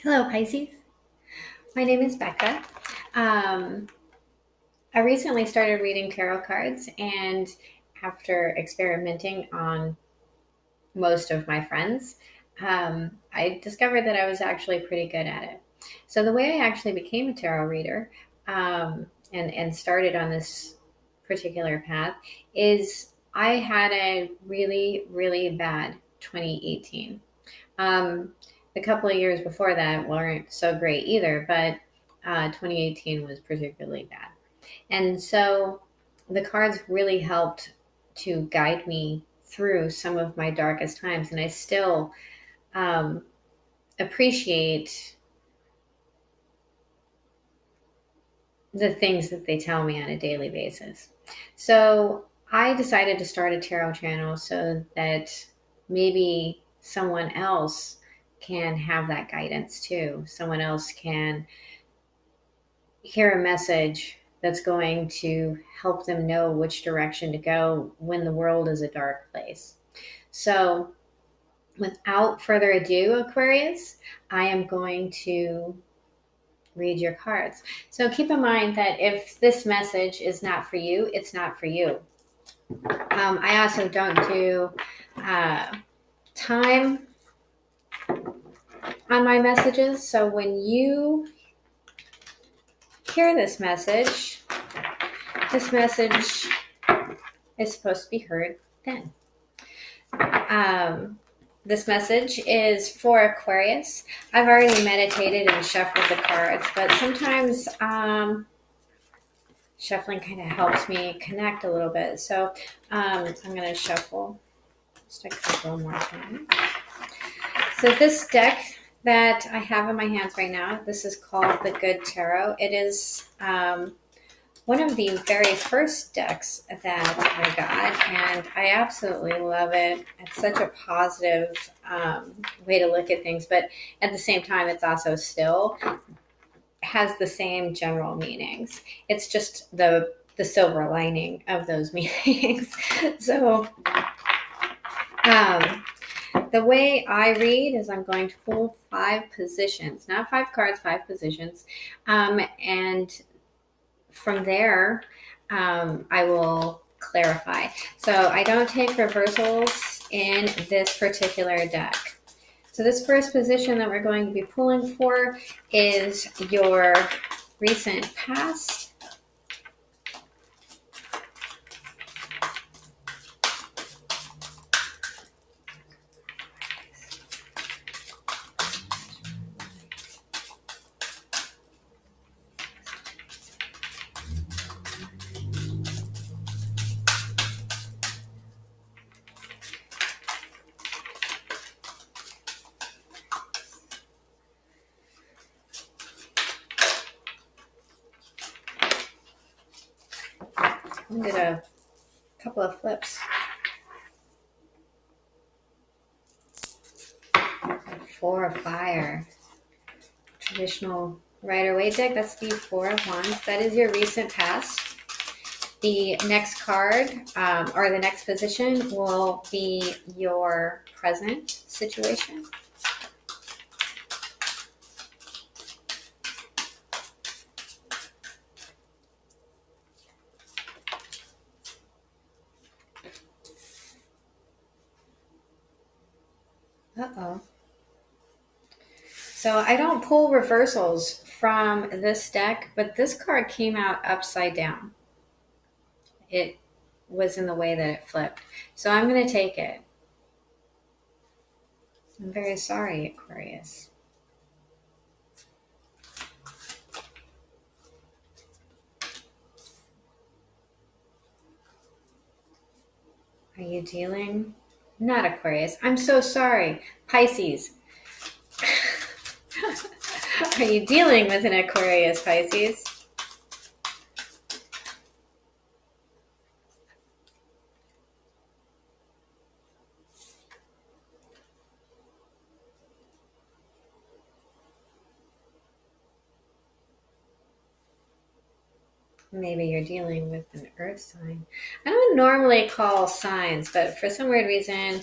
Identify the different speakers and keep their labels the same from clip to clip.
Speaker 1: Hello, Pisces. My name is Becca. Um, I recently started reading tarot cards, and after experimenting on most of my friends, I discovered that I was actually pretty good at it. So, the way I actually became a tarot reader and started on this particular path is I had a really, really bad 2018. Um, the couple of years before that weren't so great either, but 2018 was particularly bad. And so the cards really helped to guide me through some of my darkest times. And I still um, appreciate the things that they tell me on a daily basis. So I decided to start a tarot channel so that maybe someone else can have that guidance too. Someone else can hear a message that's going to help them know which direction to go when the world is a dark place. So, without further ado, Aquarius, I am going to read your cards. So, keep in mind that if this message is not for you, it's not for you. I also don't do time on my messages. So, when you hear this message is supposed to be heard then. This message is for Aquarius. I've already meditated and shuffled the cards, but sometimes shuffling kind of helps me connect a little bit. So I'm going to shuffle just a couple more times. So this deck that I have in my hands right now, this is called the Good Tarot. It is one of the very first decks that I got, and I absolutely love it. It's such a positive way to look at things, but at the same time, it's also still has the same general meanings. It's just the silver lining of those meanings. So the way I read is I'm going to pull 5 positions, not 5 cards, 5 positions, and from there, I will clarify. So I don't take reversals in this particular deck. So this first position that we're going to be pulling for is your recent past. I did a couple of flips. 4 of Fire. Traditional Rider-Waite deck. That's the 4 of Wands. That is your recent past. The next card or the next position will be your present situation. Uh-oh. So I don't pull reversals from this deck, but this card came out upside down. It was in the way that it flipped. So I'm going to take it. I'm very sorry, Aquarius. Are you dealing? Not Aquarius. I'm so sorry. Pisces. Are you dealing with an Aquarius, Pisces? Maybe you're dealing with an earth sign. I don't normally call signs, but for some weird reason,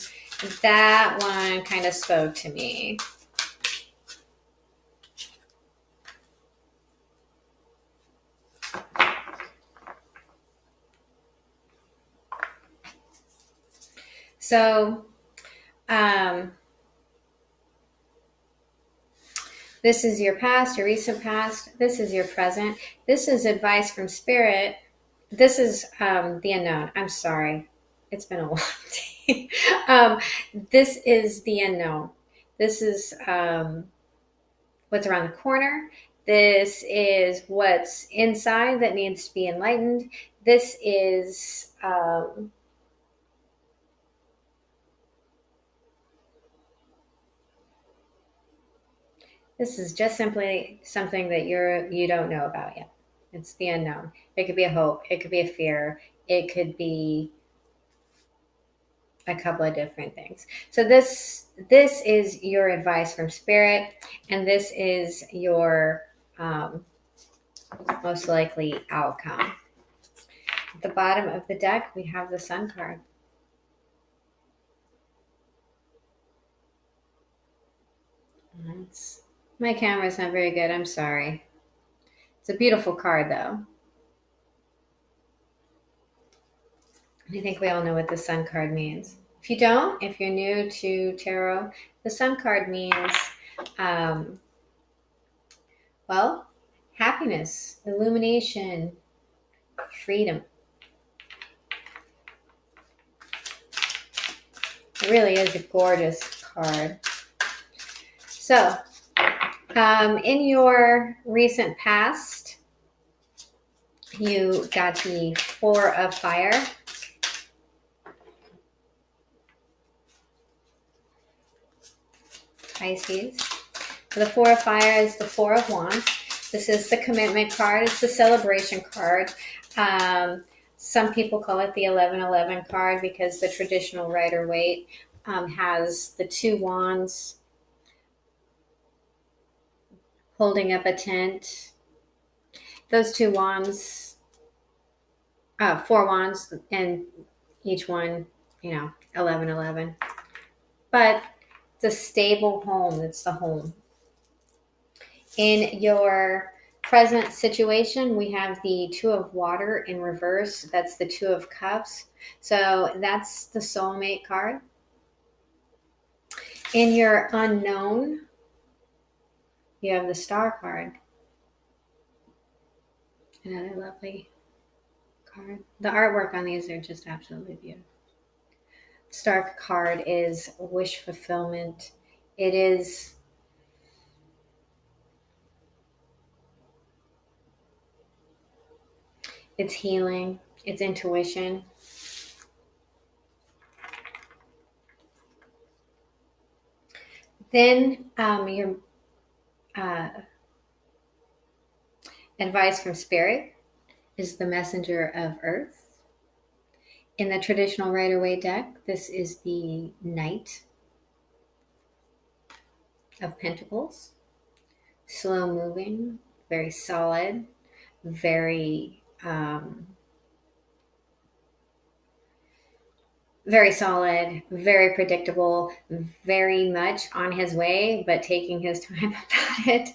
Speaker 1: that one kind of spoke to me. So, um, this is your past, your recent past. This is your present. This is advice from spirit. This is the unknown. I'm sorry. It's been a long day. This is the unknown. This is what's around the corner. This is what's inside that needs to be enlightened. This is just simply something that you don't know about yet. It's the unknown. It could be a hope. It could be a fear. It could be a couple of different things. So this is your advice from spirit, and this is your most likely outcome. At the bottom of the deck, we have the Sun card. My camera's not very good. I'm sorry. It's a beautiful card, though. I think we all know what the Sun card means. If you don't, if you're new to tarot, the Sun card means, well, happiness, illumination, freedom. It really is a gorgeous card. So, in your recent past, you got the Four of Fire. Pisces. The Four of Fire is the Four of Wands. This is the commitment card. It's the celebration card. Some people call it the 1111 card because the traditional Rider-Waite has the two wands holding up a tent. Those two wands, four wands, and each one, 1111. But it's a stable home. It's the home. In your present situation, we have the Two of Water in reverse. That's the Two of Cups. So that's the soulmate card. In your unknown, you have the Star card. Another lovely card. The artwork on these are just absolutely beautiful. Star card is wish fulfillment. It's healing. It's intuition. Then your advice from spirit is the Messenger of Earth. In the traditional Rider-Waite deck, this is the Knight of Pentacles. Slow moving, very solid, very solid, very predictable, very much on his way, but taking his time about it.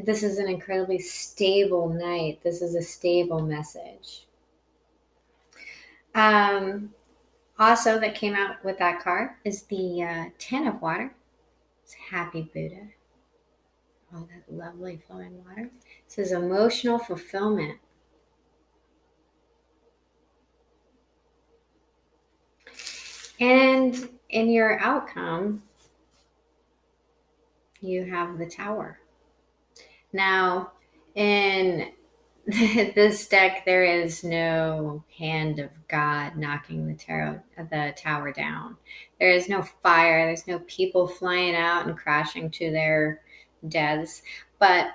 Speaker 1: This is an incredibly stable Knight. This is a stable message. Also, that came out with that card is the Ten of Water. It's Happy Buddha. Oh, that lovely flowing water. This is emotional fulfillment. And in your outcome, you have the Tower. Now, in this deck, there is no hand of God knocking the tower down. There is no fire. There's no people flying out and crashing to their deaths. But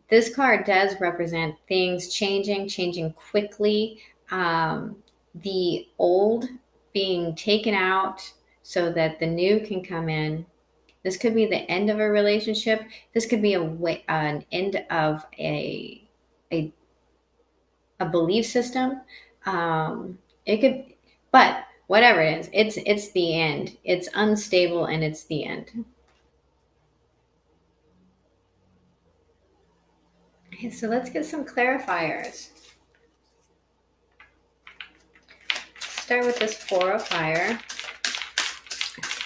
Speaker 1: this card does represent things changing quickly. The old being taken out so that the new can come in. This could be the end of a relationship. This could be an end of a belief system. It could, but whatever it is, it's the end. It's unstable and it's the end. Okay, so let's get some clarifiers. start with this Four of Fire.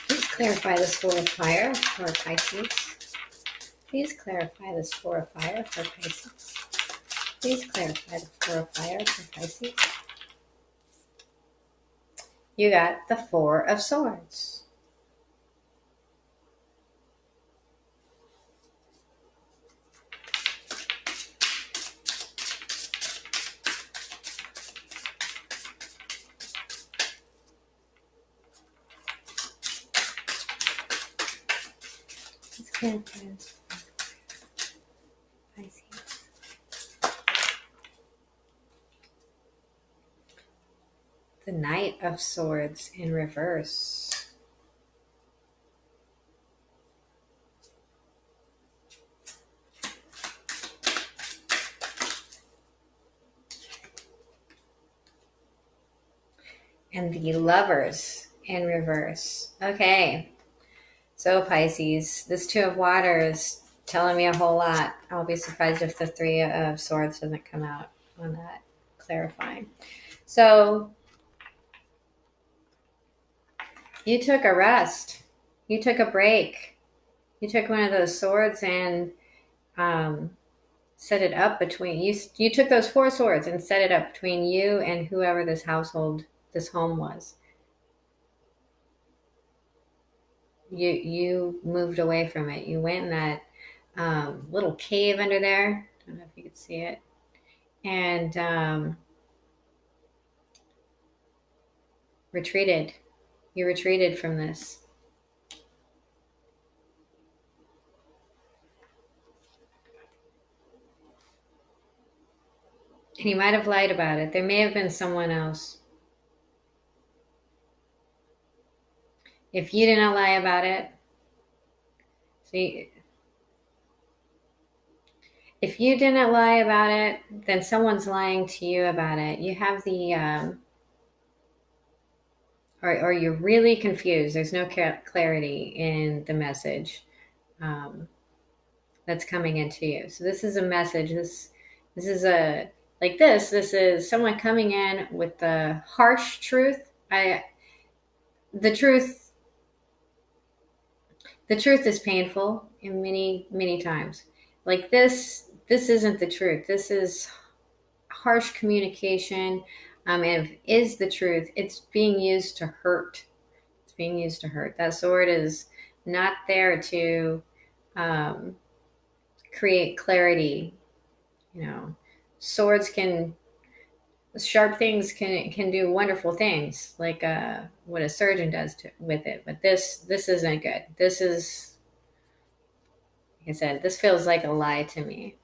Speaker 1: Please clarify this Four of Fire for Pisces. Please clarify this Four of Fire for Pisces. Please clarify the Four of Fire for Pisces. You got the Four of Swords. Let's clarify this for Pisces. The Knight of Swords in reverse. And the Lovers in reverse. Okay. So Pisces, this Two of Water is telling me a whole lot. I'll be surprised if the Three of Swords doesn't come out on that clarifying. So you took a rest. You took a break. You took one of those swords and set it up between you. You took those four swords and set it up between you and whoever this household, this home was. You moved away from it. You went in that little cave under there. I don't know if you could see it. And retreated. You retreated from this. And you might have lied about it. There may have been someone else. If you didn't lie about it, see, if you didn't lie about it, then someone's lying to you about it. You have the, or you're really confused. There's no clarity in the message that's coming into you. So this is a message. This is a, like this is someone coming in with the harsh truth. The truth is painful in many times. Like this isn't the truth. This is harsh communication. And if it is the truth, it's being used to hurt. It's being used to hurt. That sword is not there to create clarity. You know, sharp things can do wonderful things, like what a surgeon does with it. But this isn't good. This is, like I said, this feels like a lie to me.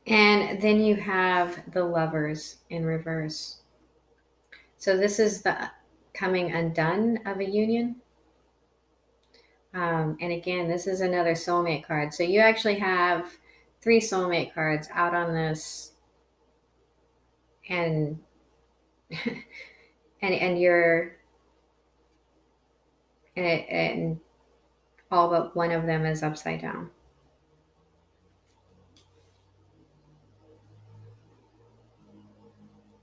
Speaker 1: And then you have the Lovers in reverse. So this is the coming undone of a union. And again, this is another soulmate card. So you actually have 3 soulmate cards out on this, and you're, and all but one of them is upside down.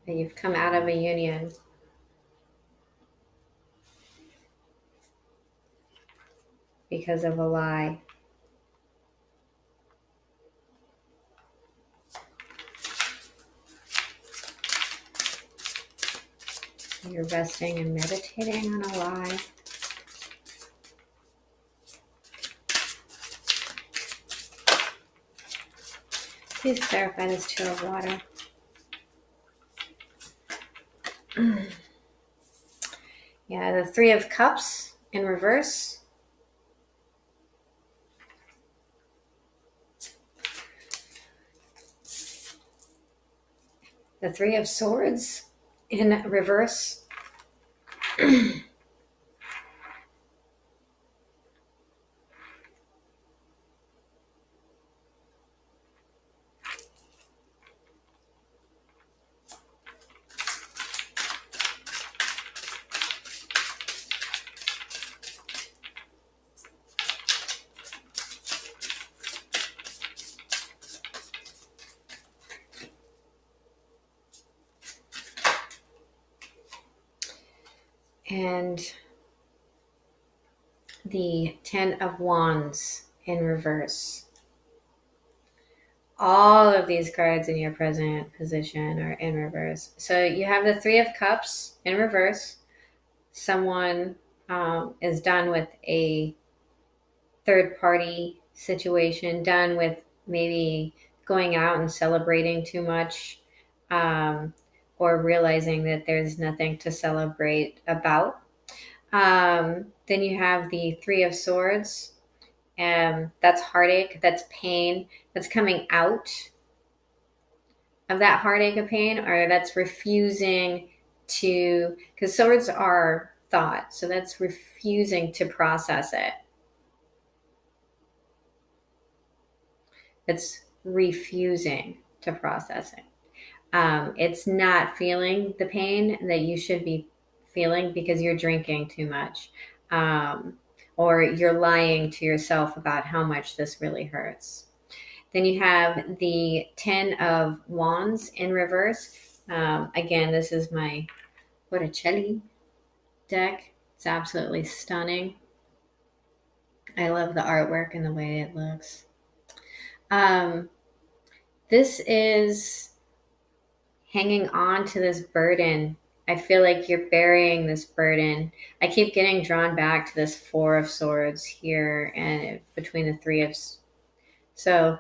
Speaker 1: And you've come out of a union. Because of a lie. You're resting and meditating on a lie. Please clarify this Two of Water. Yeah, the Three of Cups in reverse. The Three of Swords in reverse. and the Ten of Wands in reverse. All of these cards in your present position are in reverse. So you have the Three of Cups in reverse. Someone is done with a third party situation, done with maybe going out and celebrating too much, or realizing that there's nothing to celebrate about. Then you have the Three of Swords. That's heartache, that's pain, that's coming out of that heartache of pain, or that's refusing to, because swords are thought, so that's refusing to process it. It's refusing to process it. It's not feeling the pain that you should be feeling because you're drinking too much, or you're lying to yourself about how much this really hurts. Then you have the Ten of Wands in reverse. Again, this is my Botticelli deck. It's absolutely stunning. I love the artwork and the way it looks. This is hanging on to this burden. I feel like you're burying this burden. I keep getting drawn back to this Four of Swords here and between the Three of. So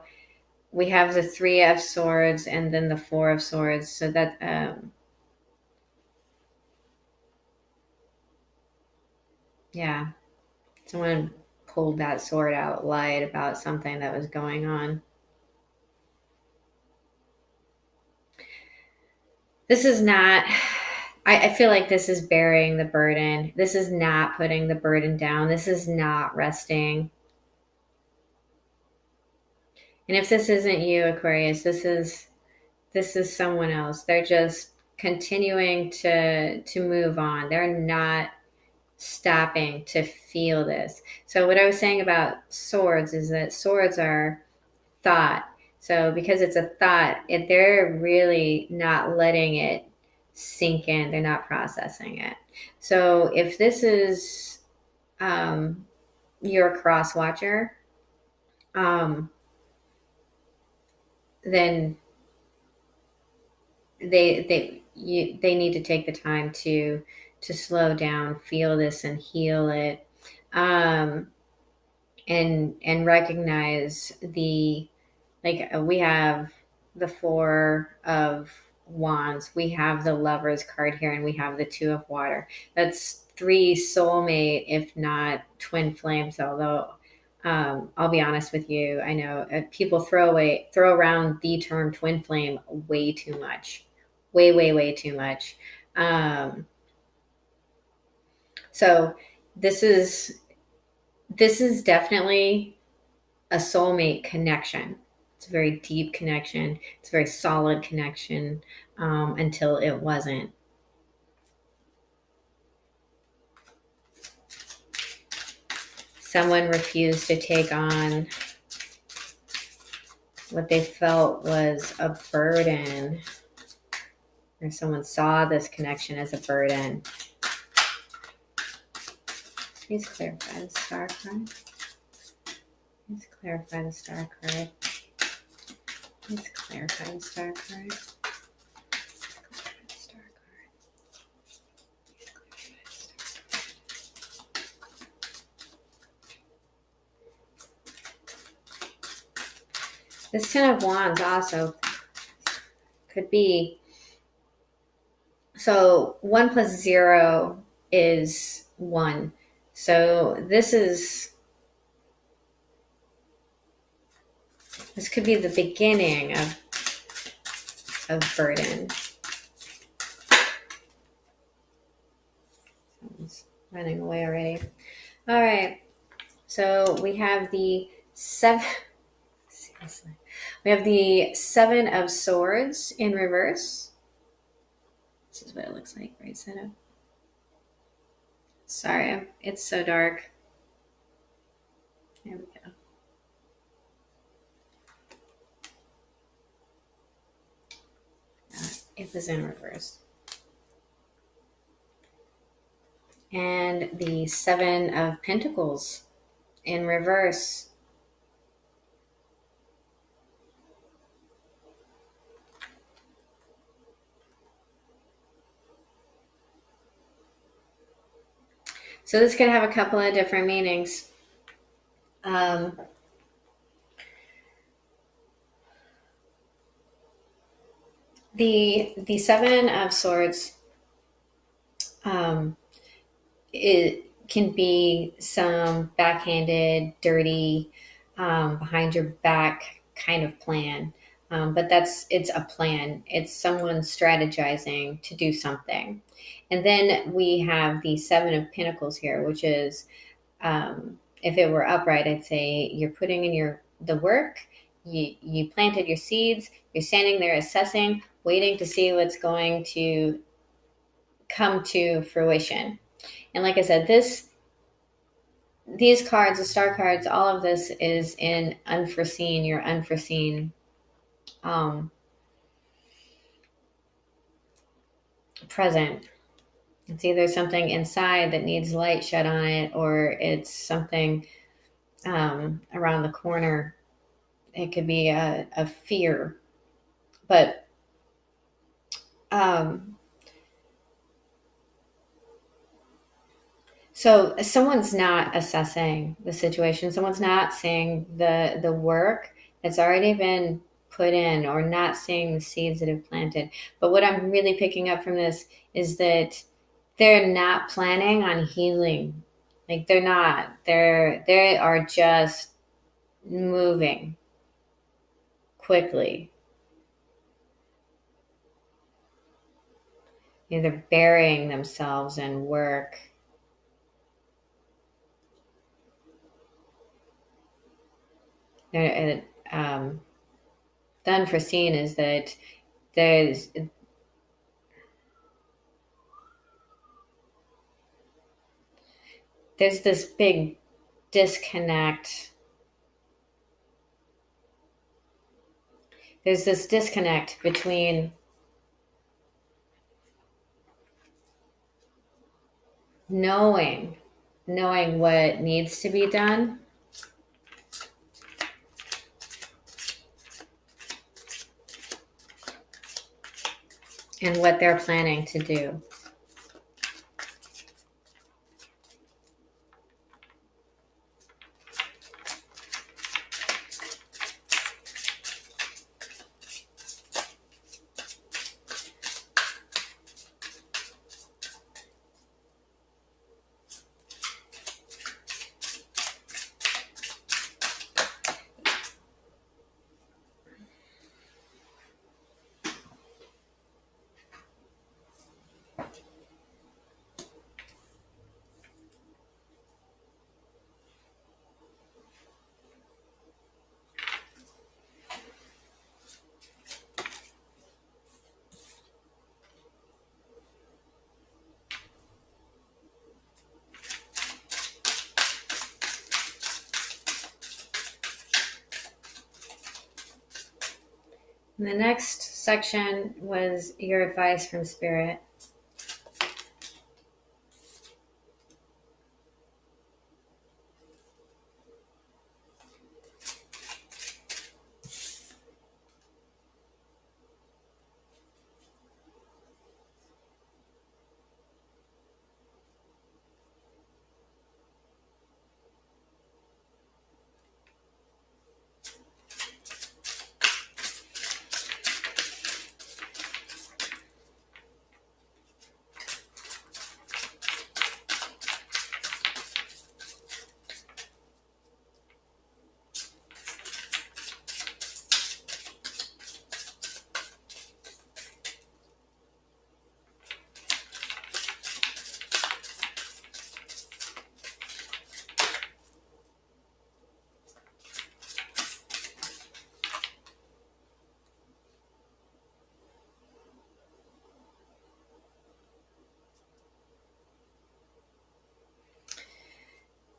Speaker 1: we have the Three of Swords and then the Four of Swords. So that yeah, someone pulled that sword out, lied about something that was going on. This is not, I feel like this is burying the burden. This is not putting the burden down. This is not resting. And if this isn't you, Aquarius, this is someone else. They're just continuing to move on. They're not stopping to feel this. So what I was saying about swords is that swords are thought. So because it's a thought, they're really not letting it sink in. They're not processing it. So if this is your cross watcher, then they need to take the time to slow down, feel this, and heal it, and recognize the, like, we have the Four of Wands, we have the Lovers card here, and we have the Two of Water. That's three soulmate, if not twin flames. Although I'll be honest with you, I know people throw around the term twin flame way too much, way too much. So this is definitely a soulmate connection. It's a very deep connection. It's a very solid connection, until it wasn't. Someone refused to take on what they felt was a burden, or someone saw this connection as a burden. Please clarify the Star card. Please clarify the Star card. Please clarify the Star card. This Ten of Wands also could be, so 1 plus 0 is 1. So this could be the beginning of burden. Someone's running away already. All right. So we have the we have the Seven of Swords in reverse. This is what it looks like right side up. Sorry, it's so dark. There we go. It was in reverse. and the Seven of Pentacles in reverse. So this could have a couple of different meanings. The Seven of Swords, it can be some backhanded, dirty, behind your back kind of plan. But it's a plan. It's someone strategizing to do something. And then we have the Seven of Pentacles here, which is, if it were upright, I'd say you're putting in the work. You planted your seeds. You're standing there assessing, waiting to see what's going to come to fruition. And like I said, these cards, the star cards, all of this is in unforeseen, your unforeseen present. It's either something inside that needs light shed on it, or it's something around the corner. It could be a fear. But so someone's not assessing the situation. Someone's not seeing the work that's already been put in, or not seeing the seeds that have planted. But what I'm really picking up from this is that they're not planning on healing. Like they're not. They are just moving quickly. They're burying themselves in work. The unforeseen is that there's this big disconnect. There's this disconnect between knowing what needs to be done and what they're planning to do. And the next section was your advice from Spirit.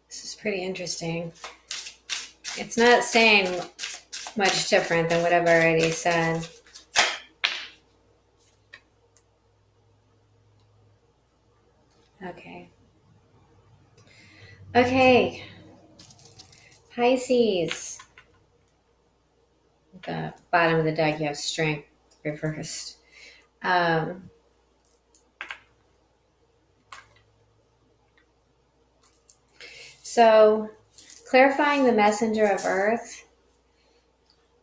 Speaker 1: This is pretty interesting. It's not saying much different than what I've already said. Okay. Okay, Pisces. At the bottom of the deck, you have Strength reversed. So, clarifying the messenger of Earth.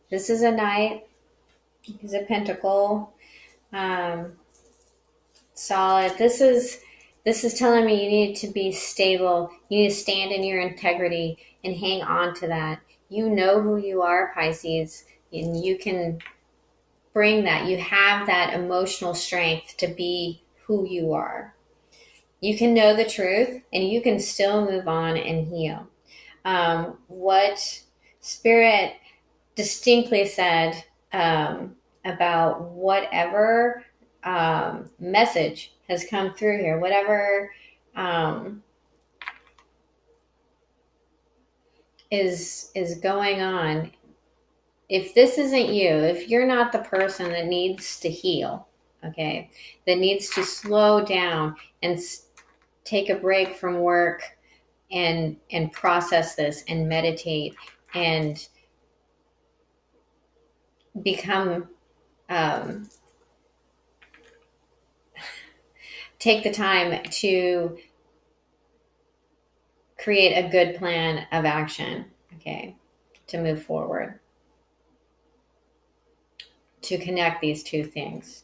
Speaker 1: This is a Knight. He's a Pentacle. Solid. This is telling me you need to be stable. You need to stand in your integrity and hang on to that. You know who you are, Pisces, and you can bring that. You have that emotional strength to be who you are. You can know the truth and you can still move on and heal. What Spirit distinctly said about whatever message has come through here, whatever is going on. If this isn't you, if you're not the person that needs to heal, okay, that needs to slow down and take a break from work and process this and meditate and become take the time to create a good plan of action, okay, to move forward, to connect these two things.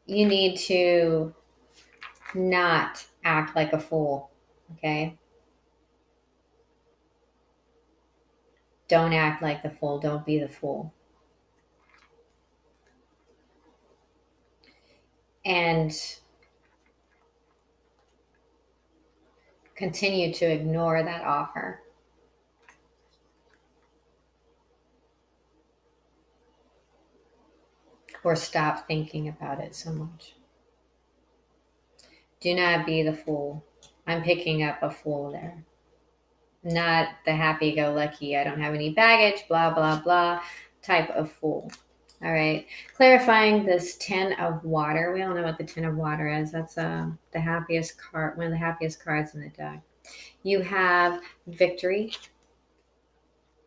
Speaker 1: You need to not act like a fool, okay? Don't act like the fool. Don't be the fool. And continue to ignore that offer. Or stop thinking about it so much. Do not be the fool. I'm picking up a fool there. Not the happy-go-lucky, I don't have any baggage, blah, blah, blah type of fool. All right. Clarifying this 10 of water. We all know what the 10 of water is. That's the happiest card, one of the happiest cards in the deck. You have victory,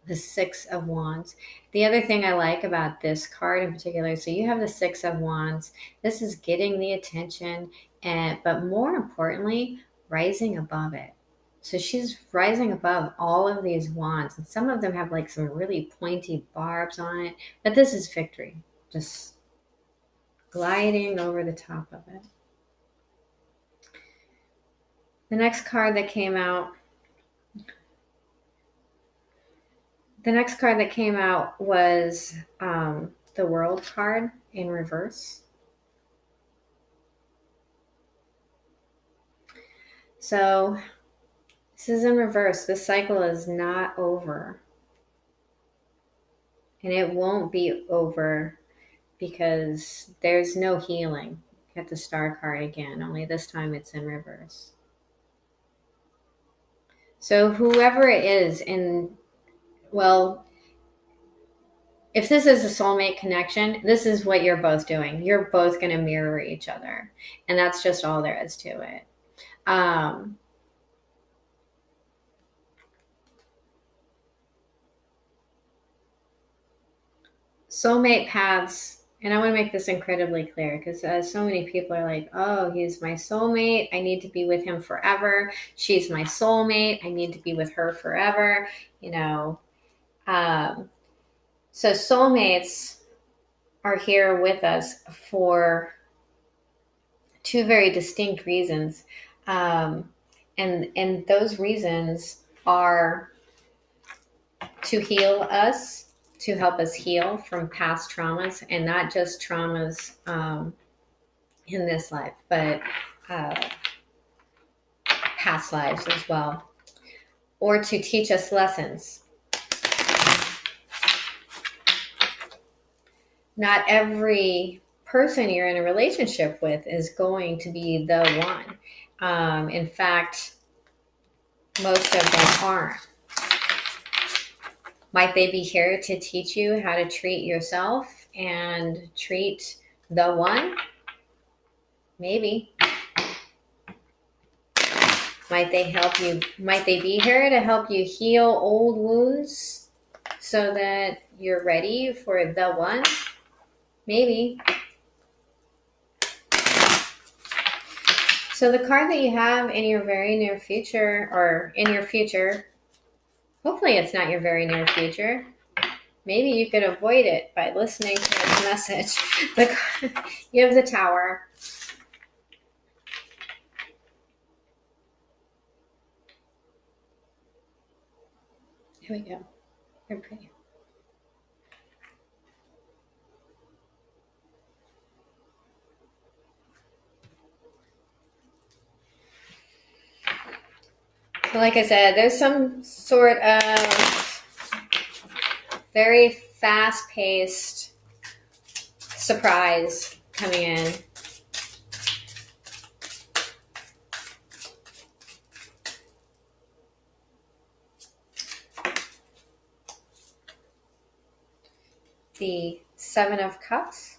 Speaker 1: the 6 of wands. The other thing I like about this card in particular, so you have the 6 of wands. This is getting the attention, but more importantly, rising above it. So she's rising above all of these wands, and some of them have like some really pointy barbs on it, but this is victory, just gliding over the top of it. The next card that came out was the World card in reverse. So this is in reverse. This cycle is not over. And it won't be over because there's no healing. Get the Star card again, only this time it's in reverse. So whoever it is, if this is a soulmate connection, this is what you're both doing. You're both going to mirror each other. And that's just all there is to it. Soulmate paths, and I want to make this incredibly clear because so many people are like, oh, he's my soulmate. I need to be with him forever. She's my soulmate. I need to be with her forever. So soulmates are here with us for two very distinct reasons. And those reasons are to heal us, to help us heal from past traumas, and not just traumas in this life, but past lives as well, or to teach us lessons. Not every person you're in a relationship with is going to be the one. In fact, most of them aren't. Might they be here to teach you how to treat yourself and treat the one? Maybe. Might they help you? Might they be here to help you heal old wounds so that you're ready for the one? Maybe. So the card that you have in your very near future, or in your future, hopefully it's not your very near future. Maybe you could avoid it by listening to this message. You have the Tower. Here we go. You're pretty. So like I said, there's some sort of very fast-paced surprise coming in. The Seven of Cups.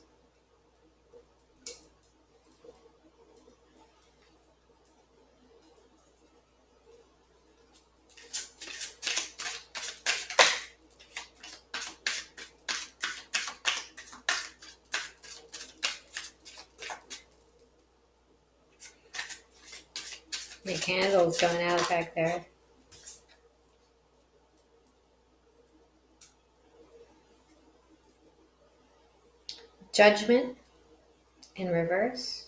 Speaker 1: The candles going out back there. Judgment in reverse.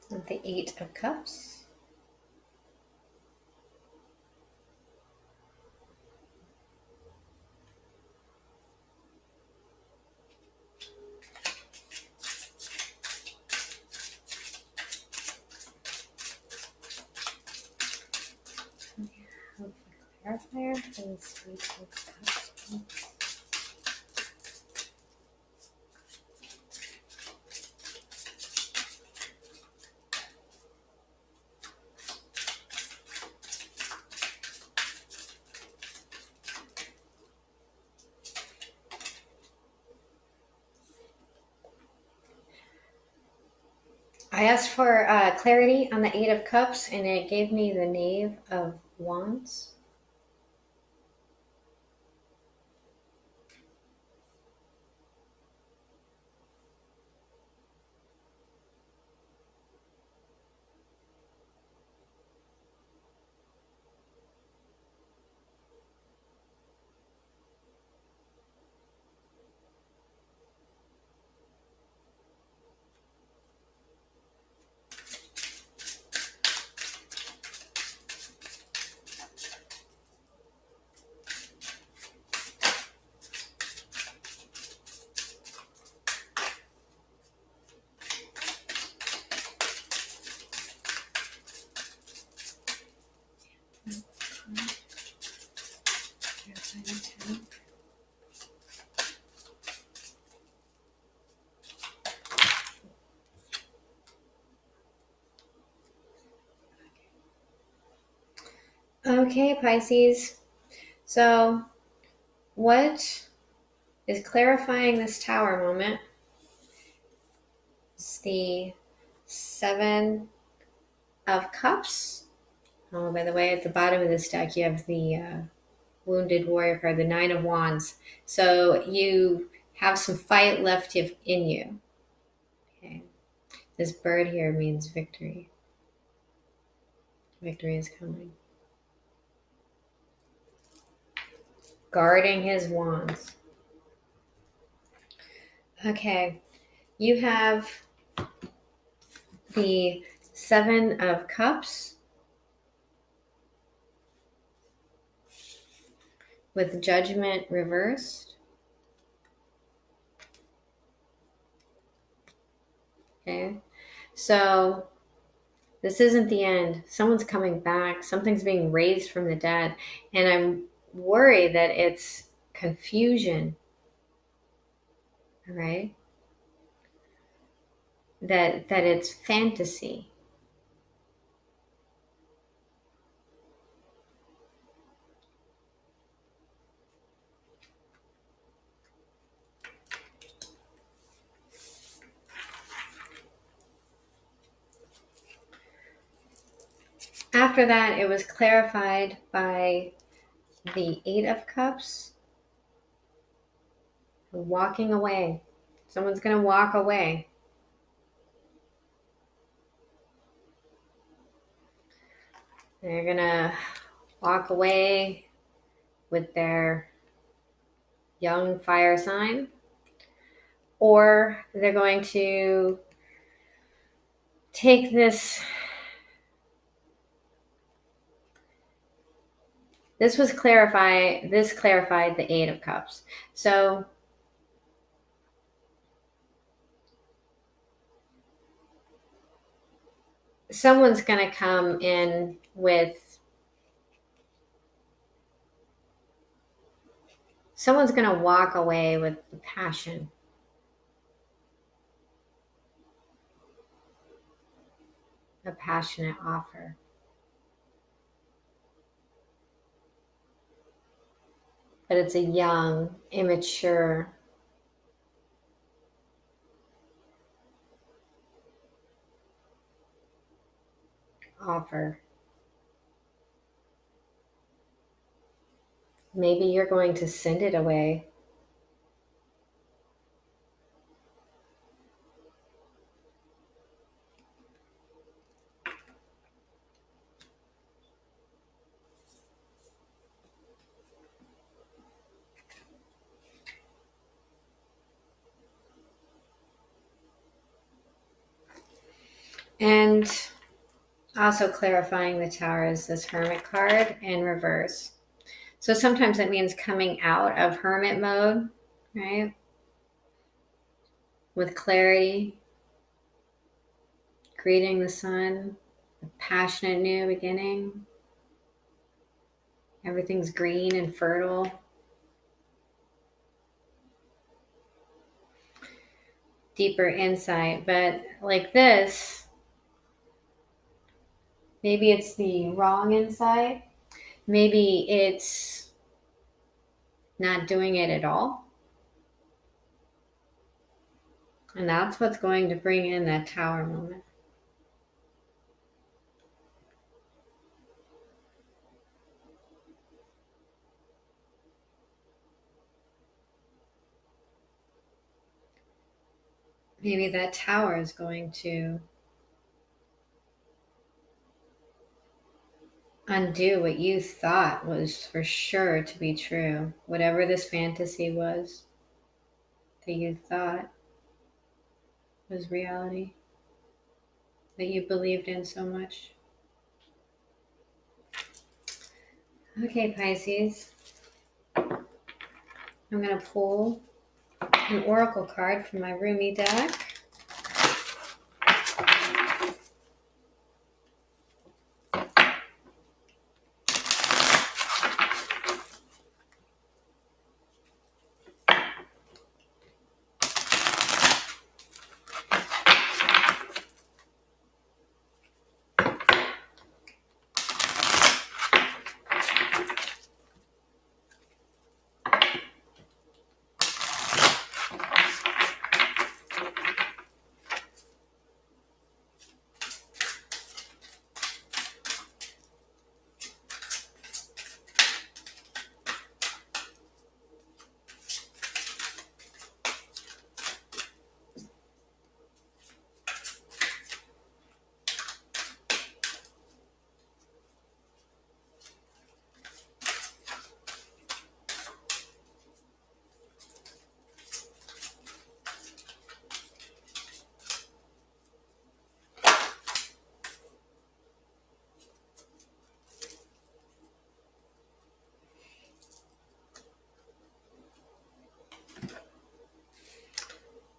Speaker 1: And the Eight of Cups. Clarifier for this Eight of Cups. I asked for clarity on the Eight of Cups, and it gave me the Knave of Wands. Okay, Pisces. So, what is clarifying this Tower moment? It's the Seven of Cups. Oh, by the way, at the bottom of this deck, you have the Wounded Warrior card, the Nine of Wands. So you have some fight left in you. Okay. This bird here means victory. Victory is coming. Guarding his wands. Okay. You have the Seven of Cups with Judgment reversed. Okay. So this isn't the end. Someone's coming back. Something's being raised from the dead. And I'm worried that it's confusion. All right? That it's fantasy. after that, it was clarified by the Eight of Cups. Walking away. Someone's going to walk away. They're going to walk away with their young fire sign, or they're going to take this. This clarified the Eight of Cups. So someone's going to come in with, someone's going to walk away with passion. A passionate offer. But it's a young, immature offer. Maybe you're going to send it away. And also clarifying the Tower is this Hermit card in reverse. So sometimes that means coming out of hermit mode, right? With clarity, greeting the sun, a passionate new beginning. Everything's green and fertile. Deeper insight. But like this, maybe it's the wrong insight. Maybe it's not doing it at all. And that's what's going to bring in that Tower moment. Maybe that Tower is going to undo what you thought was for sure to be true. Whatever this fantasy was that you thought was reality, that you believed in so much. Okay, Pisces. I'm going to pull an oracle card from my Rumi deck.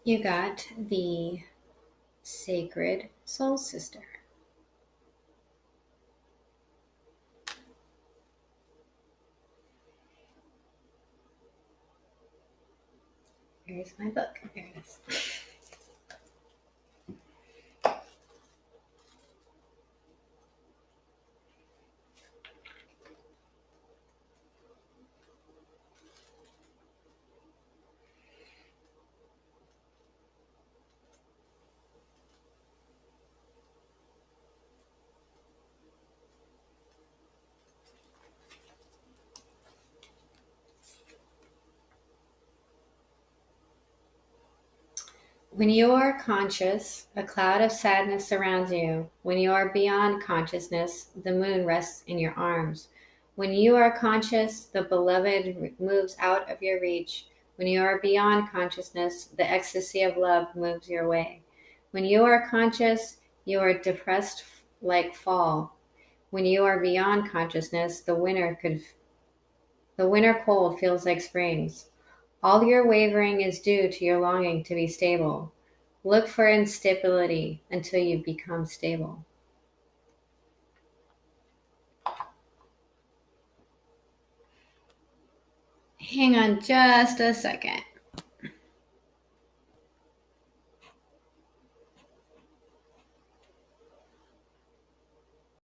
Speaker 1: You got the Sacred Soul Sister. Here's my book. There it is. When you are conscious, a cloud of sadness surrounds you. When you are beyond consciousness, the moon rests in your arms. When you are conscious, the beloved moves out of your reach. When you are beyond consciousness, the ecstasy of love moves your way. When you are conscious, you are depressed like fall. When you are beyond consciousness, the winter cold feels like springs. All your wavering is due to your longing to be stable. Look for instability until you become stable. Hang on just a second.